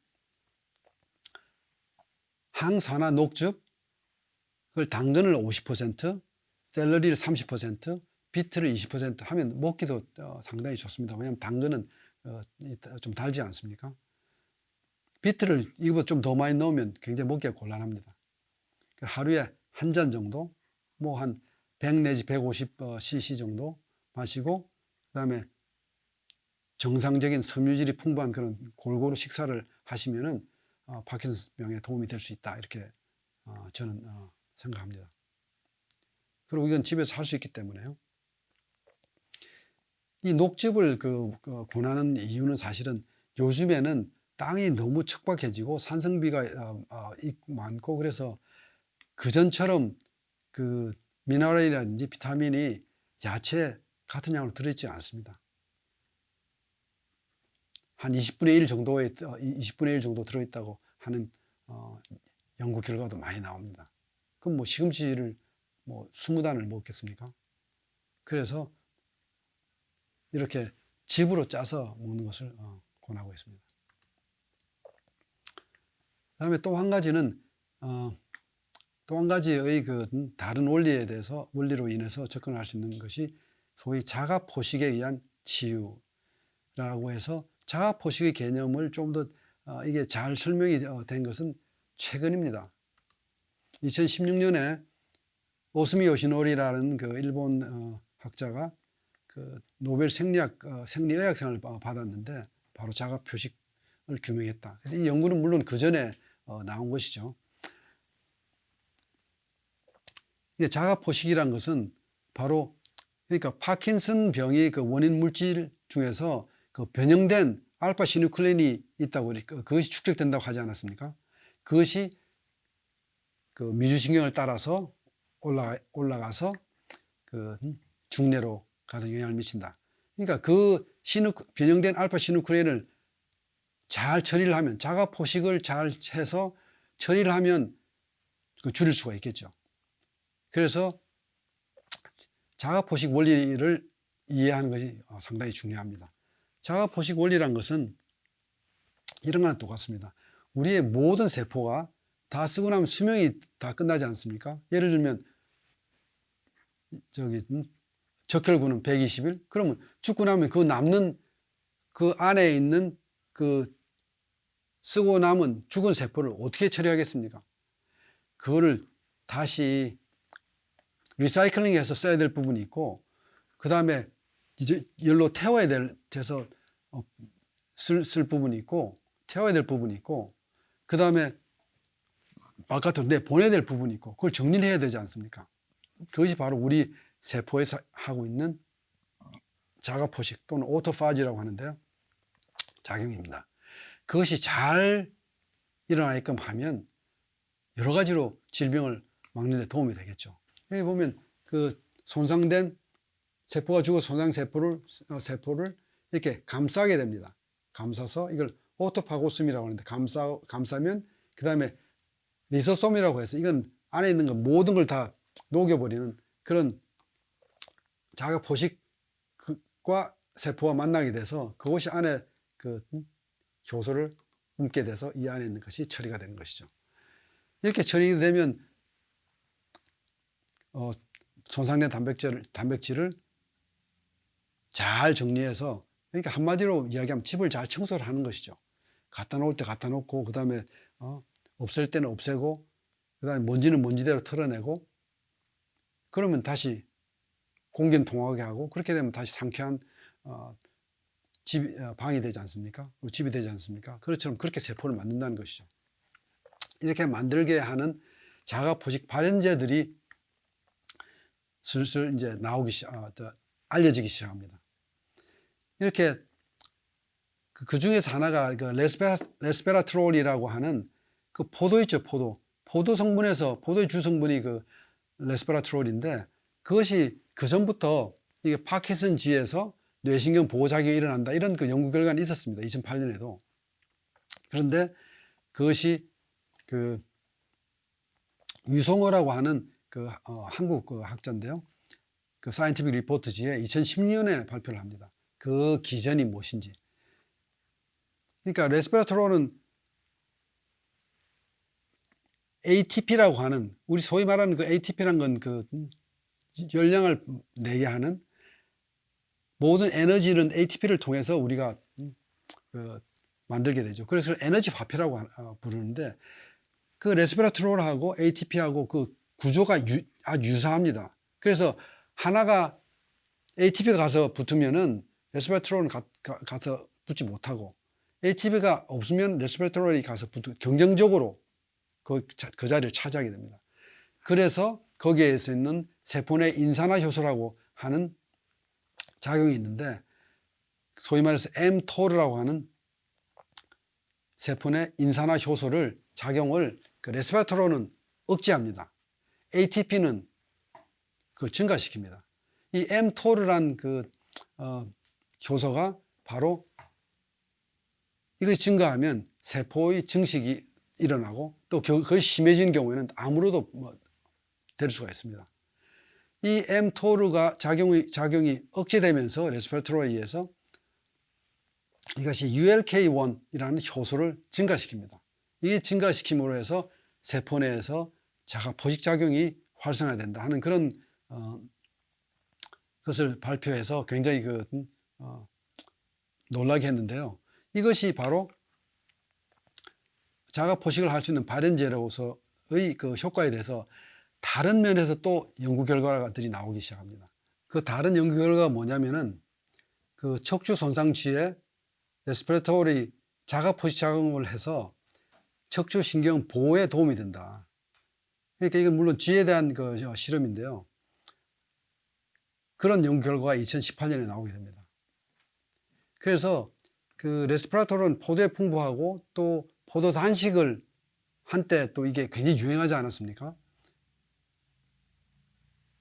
항산화 녹즙, 그걸 당근을 50%, 샐러리를 30%, 비트를 20% 하면 먹기도 상당히 좋습니다. 왜냐하면 당근은 좀 달지 않습니까? 비트를 이거보다 좀 더 많이 넣으면 굉장히 먹기가 곤란합니다. 하루에 한 잔 정도, 뭐 한 100 내지 150cc 정도 마시고 그 다음에 정상적인 섬유질이 풍부한 그런 골고루 식사를 하시면은 파킨슨 병에 도움이 될 수 있다 이렇게 저는 생각합니다. 그리고 이건 집에서 할 수 있기 때문에요. 이 녹즙을 권하는 이유는 사실은 요즘에는 땅이 너무 척박해지고 산성비가 많고 그래서 그전처럼 그 미네랄이라든지 비타민이 야채 같은 양으로 들어있지 않습니다. 한 20분의 1 정도 들어있다고 하는 연구 결과도 많이 나옵니다. 그럼 뭐 시금치를 뭐 20단을 먹겠습니까? 그래서 이렇게 즙으로 짜서 먹는 것을 권하고 있습니다. 그 다음에 또 한 가지는 또 한 가지의 그 다른 원리로 인해서 접근할 수 있는 것이 소위 자가 포식에 의한 치유라고 해서 자가 포식의 개념을 좀 더 이게 잘 설명이 된 것은 최근입니다. 2016년에 오스미 요시노리라는 그 일본 학자가 그 노벨 생리의학상을 받았는데 바로 자가 포식을 규명했다. 그래서 이 연구는 물론 그 전에 나온 것이죠. 자가 포식이란 것은 바로 그러니까 파킨슨 병의 그 원인 물질 중에서 그 변형된 알파 시누클레인이 있다고 그것이 축적된다고 하지 않았습니까? 그것이 그 미주신경을 따라서 올라가서 그 중뇌로 가서 영향을 미친다. 그러니까 그 변형된 알파 시누클레인을 잘 처리를 하면, 자가 포식을 잘 해서 처리를 하면 줄일 수가 있겠죠. 그래서 자가 포식 원리를 이해하는 것이 상당히 중요합니다. 자가 포식 원리란 것은 이런 거랑 똑같습니다. 우리의 모든 세포가 다 쓰고 나면 수명이 다 끝나지 않습니까? 예를 들면 적혈구는 120일, 그러면 죽고 나면 그 남는 그 안에 있는 그 쓰고 남은 죽은 세포를 어떻게 처리하겠습니까? 그거를 다시 리사이클링해서 써야 될 부분이 있고, 그 다음에 이제 열로 태워야 돼서 쓸 부분이 있고, 태워야 될 부분이 있고, 그 다음에 바깥으로 보내야 될 부분이 있고, 그걸 정리를 해야 되지 않습니까? 그것이 바로 우리 세포에서 하고 있는 자가 포식 또는 오토파지라고 하는데요, 작용입니다. 그것이 잘 일어나게끔 하면 여러 가지로 질병을 막는 데 도움이 되겠죠. 여기 보면 그 손상된 세포가 죽어 손상 세포를 이렇게 감싸게 됩니다. 감싸서 이걸 오토파고스미라고 하는데, 감싸면 그 다음에 리소솜이라고 해서 이건 안에 있는 거 모든 걸 다 녹여버리는 그런 자가 포식과 세포가 만나게 돼서 그것이 안에 그 효소를 뿜게 돼서 이 안에 있는 것이 처리가 되는 것이죠. 이렇게 처리되면 손상된 단백질을 잘 정리해서, 그러니까 한마디로 이야기하면 집을 잘 청소를 하는 것이죠. 갖다 놓을 때 갖다 놓고, 그 다음에 없앨 때는 없애고, 그 다음에 먼지는 먼지대로 털어내고, 그러면 다시 공기는 통하게 하고, 그렇게 되면 다시 상쾌한 방이 되지 않습니까? 집이 되지 않습니까? 그렇처럼 그렇게 세포를 만든다는 것이죠. 이렇게 만들게 하는 자가 포식 발현제들이 슬슬 이제 알려지기 시작합니다. 이렇게 그 중에서 하나가 그 레스베라트롤이라고 하는 그 포도 있죠, 포도 성분에서, 포도의 주 성분이 그 레스베라트롤인데, 그것이 그 전부터 이게 파킨슨지에서 뇌신경 보호작용이 일어난다, 이런 그 연구 결과는 있었습니다. 2008년에도. 그런데 그것이 그 유성호라고 하는 그 한국 그 학자인데요, 그 사이언티픽 리포트지에 2010년에 발표를 합니다. 그 기전이 무엇인지. 그러니까 레스베라트롤은 ATP라고 하는, 우리 소위 말하는 그 ATP란 건 그 열량을 내게 하는 모든 에너지는 ATP를 통해서 우리가 만들게 되죠. 그래서 에너지 화폐라고 부르는데, 그 레스베라트롤하고 ATP하고 그 구조가 아주 유사합니다. 그래서 하나가 ATP가 가서 붙으면은 레스베라트롤은 가서 붙지 못하고, ATP가 없으면 레스베라트롤이 가서 경쟁적으로 그 자리를 차지하게 됩니다. 그래서 거기에서 있는 세포 내 인산화 효소라고 하는 작용이 있는데, 소위 말해서 mTOR라고 하는 세포 내 인산화 효소를 작용을 그 레스베라트롤은 억제합니다. ATP는 그 증가시킵니다. 이 mTOR란 그 효소가 바로 이것이 증가하면 세포의 증식이 일어나고, 또 거의 심해진 경우에는 암으로도 될 수가 있습니다. 이 mTOR가 작용이 억제되면서 레스베라트롤에 의해서 이것이 ULK1이라는 효소를 증가시킵니다. 이게 증가시킴으로 해서 세포 내에서 자가 포식 작용이 활성화된다 하는 그런 것을 발표해서 굉장히 놀라게 했는데요. 이것이 바로 자가 포식을 할 수 있는 발현제로서의 그 효과에 대해서 다른 면에서 또 연구 결과들이 나오기 시작합니다. 그 다른 연구 결과가 뭐냐면은, 그 척추 손상 시에 레스피레토리 자가 포식 작용을 해서 척추 신경 보호에 도움이 된다. 그러니까 이건 물론 쥐에 대한 그 실험인데요, 그런 연구 결과가 2018년에 나오게 됩니다. 그래서 그 레스피레토리는 포도에 풍부하고, 또 포도 단식을 한때 또 이게 굉장히 유행하지 않았습니까?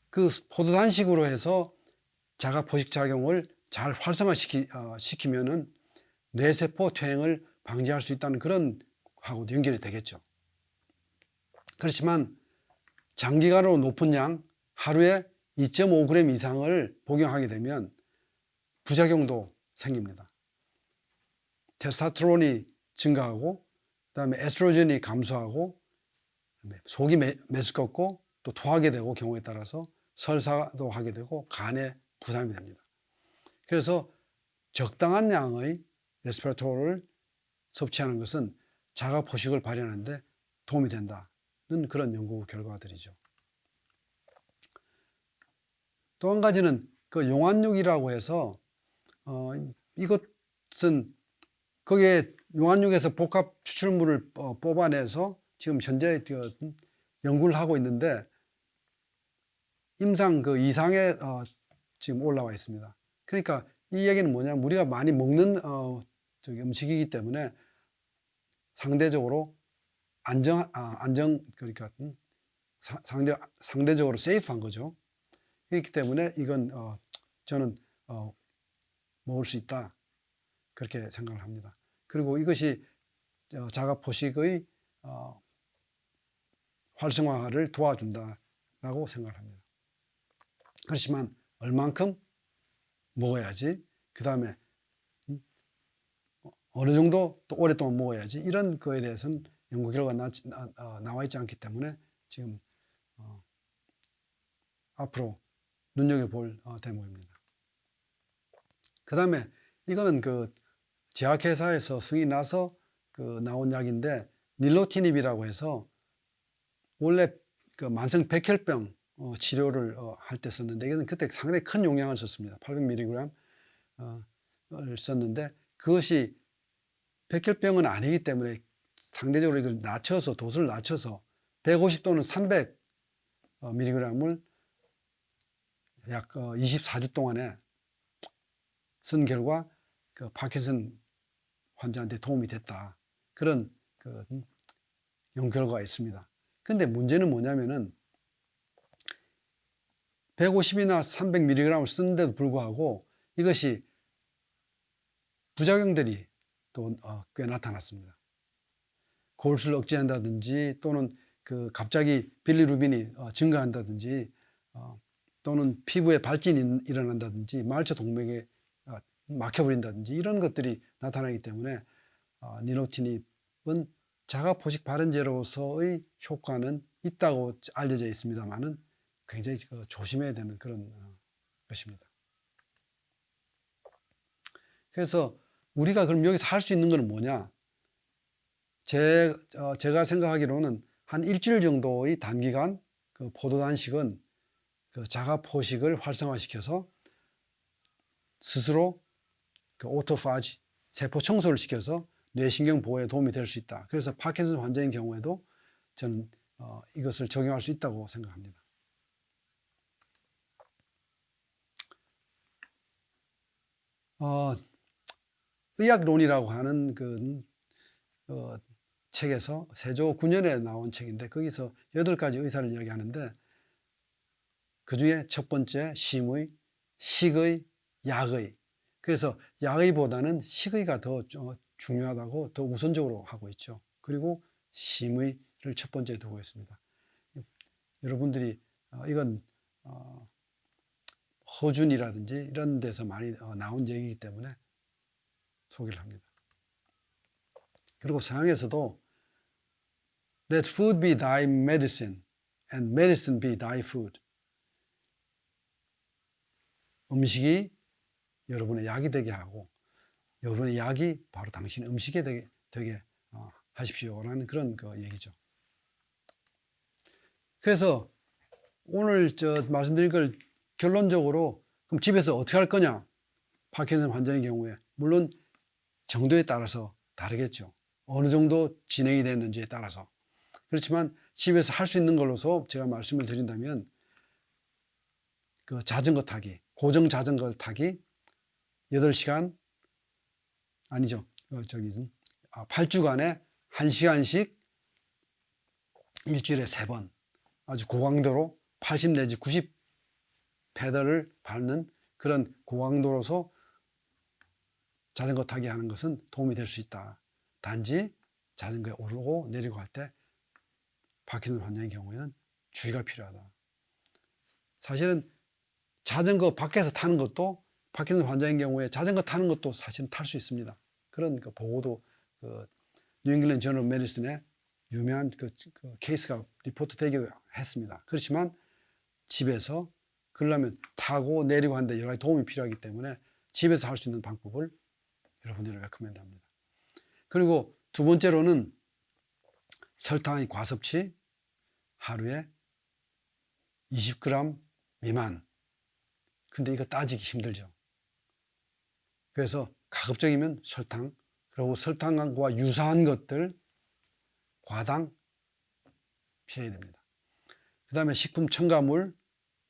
그 포도 단식으로 해서 자가 포식 작용을 잘 활성화시키면은 뇌세포 퇴행을 방지할 수 있다는 그런 하고도 연결이 되겠죠. 그렇지만 장기간으로 높은 양 하루에 2.5g 이상을 복용하게 되면 부작용도 생깁니다. 테스토스테론이 증가하고 그다음에 에스트로겐이 감소하고 속이 메스껍고 또 토하게 되고 경우에 따라서 설사도 하게 되고 간에 부담이 됩니다. 그래서 적당한 양의 레스피라토를 섭취하는 것은 자가 포식을 발현하는 데 도움이 된다는 그런 연구 결과들이죠. 또 한 가지는 그 용안육이라고 해서 이것은 거기에 용안육에서 복합 추출물을 뽑아내서 지금 현재 연구를 하고 있는데 임상 그 이상에 지금 올라와 있습니다. 그러니까 이 얘기는 뭐냐면 우리가 많이 먹는 음식이기 때문에 상대적으로 그러니까 상대적으로 세이프한 거죠. 그렇기 때문에 이건 저는 먹을 수 있다 그렇게 생각을 합니다. 그리고 이것이 자가 포식의 활성화를 도와준다라고 생각을 합니다. 그렇지만 얼만큼 먹어야지, 그 다음에 어느 정도 또 오랫동안 먹어야지, 이런 거에 대해서는 연구 결과가 나와 있지 않기 때문에 지금 앞으로 눈여겨볼 대목입니다. 그 다음에 이거는 그 제약회사에서 승인이 나서 그 나온 약인데 닐로티닙이라고 해서 원래 그 만성 백혈병 치료를 할 때 썼는데 이건 그때 상당히 큰 용량을 썼습니다. 800mg을 썼는데 그것이 백혈병은 아니기 때문에 상대적으로 이걸 낮춰서 도수를 낮춰서 150 또는 300mg을 약 24주 동안에 쓴 결과 그 파킨슨 환자한테 도움이 됐다. 그런 그 연구 결과가 있습니다. 근데 문제는 뭐냐면은 150이나 300mg을 쓰는데도 불구하고 이것이 부작용들이 또 꽤 나타났습니다. 골수를 억제한다든지 또는 그 갑자기 빌리루빈이 증가한다든지 또는 피부에 발진이 일어난다든지 말초 동맥에 막혀버린다든지 이런 것들이 나타나기 때문에 니로티닙은 자가포식 발현제로서의 효과는 있다고 알려져 있습니다만은 굉장히 조심해야 되는 그런 것입니다. 그래서 우리가 그럼 여기서 할 수 있는 것은 뭐냐? 제가 생각하기로는 한 일주일 정도의 단기간 그 포도단식은 그 자가포식을 활성화시켜서 스스로 그 오토파지 세포 청소를 시켜서 뇌신경 보호에 도움이 될 수 있다. 그래서 파킨슨 환자인 경우에도 저는 이것을 적용할 수 있다고 생각합니다. 의학론이라고 하는 그 책에서 세조 9년에 나온 책인데 거기서 8가지 의사를 이야기하는데 그 중에 첫 번째 심의, 식의, 약의. 그래서 약의보다는 식의가 더 중요하다고 더 우선적으로 하고 있죠. 그리고 심의를 첫 번째에 두고 있습니다. 여러분들이 이건 허준이라든지 이런 데서 많이 나온 얘기이기 때문에 소개를 합니다. 그리고 서양에서도 Let food be thy medicine and medicine be thy food. 음식이 여러분의 약이 되게 하고 여러분의 약이 바로 당신의 음식이 되게 하십시오라는 그런 그 얘기죠. 그래서 오늘 말씀드린 걸 결론적으로 그럼 집에서 어떻게 할 거냐? 파킨슨 환자의 경우에 물론 정도에 따라서 다르겠죠. 어느 정도 진행이 됐는지에 따라서. 그렇지만 집에서 할 수 있는 걸로서 제가 말씀을 드린다면 그 자전거 타기, 고정 자전거 타기 8시간 아니죠. 8주간에 1시간씩 일주일에 3번 아주 고강도로 80 내지 90 페달을 밟는 그런 고강도로서 자전거 타기 하는 것은 도움이 될 수 있다. 단지 자전거에 오르고 내리고 할 때 파킨슨 환자의 경우에는 주의가 필요하다. 사실은 자전거 밖에서 타는 것도 파킨슨 환자의 경우에 자전거 타는 것도 사실은 탈 수 있습니다. 그런 그 보고도 뉴잉글랜드 저널 메디슨에 유명한 그 케이스가 리포트 되기도 했습니다. 그렇지만 집에서 그러려면 타고 내리고 하는데 여러 가지 도움이 필요하기 때문에 집에서 할 수 있는 방법을 여러분들이 레코멘드합니다. 그리고 두 번째로는 설탕의 과섭취, 하루에 20g 미만. 근데 이거 따지기 힘들죠. 그래서 가급적이면 설탕, 그리고 설탕과 유사한 것들, 과당 피해야 됩니다. 그 다음에 식품 첨가물,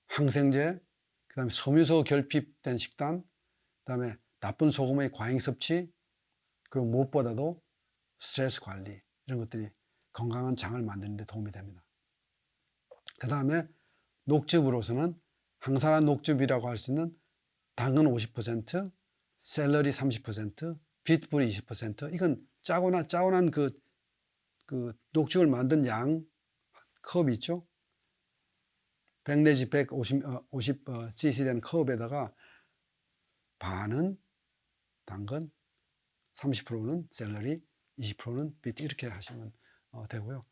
항생제, 그 다음에 섬유소 결핍된 식단, 그 다음에 나쁜 소금의 과잉 섭취, 그리고 무엇보다도 스트레스 관리, 이런 것들이 건강한 장을 만드는 데 도움이 됩니다. 그 다음에 녹즙으로서는 항산화 녹즙이라고 할 수 있는 당근 50%, 샐러리 30%, 빛불이 20%, 이건 짜고난 그 녹즙을 만든 양 컵이 있죠. 100 내지 150 cc 된 컵에다가 반은 당근, 30%는 샐러리, 20%는 비트, 이렇게 하시면 되고요.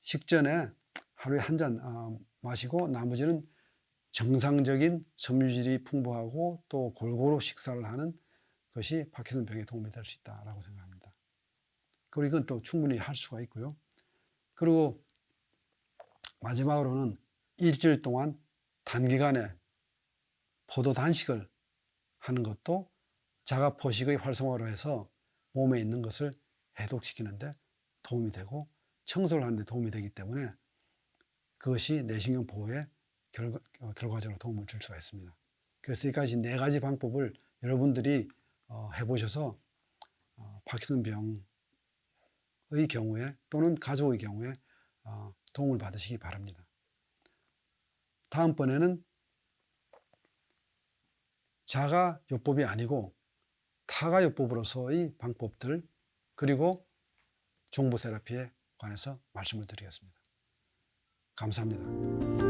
식전에 하루에 한 잔 마시고 나머지는 정상적인 섬유질이 풍부하고 또 골고루 식사를 하는 것이 파킨슨 병에 도움이 될 수 있다고 생각합니다. 그리고 이건 또 충분히 할 수가 있고요. 그리고 마지막으로는 일주일 동안 단기간에 포도 단식을 하는 것도 자가포식의 활성화로 해서 몸에 있는 것을 해독시키는데 도움이 되고 청소를 하는 데 도움이 되기 때문에 그것이 뇌신경 보호에 결과적으로 도움을 줄 수가 있습니다. 그래서 여기까지 4가지 방법을 여러분들이 해보셔서 파킨슨 병의 경우에 또는 가족의 경우에 도움을 받으시기 바랍니다. 다음번에는 자가요법이 아니고 타가요법으로서의 방법들, 그리고 종부 테라피에 관해서 말씀을 드리겠습니다. 감사합니다.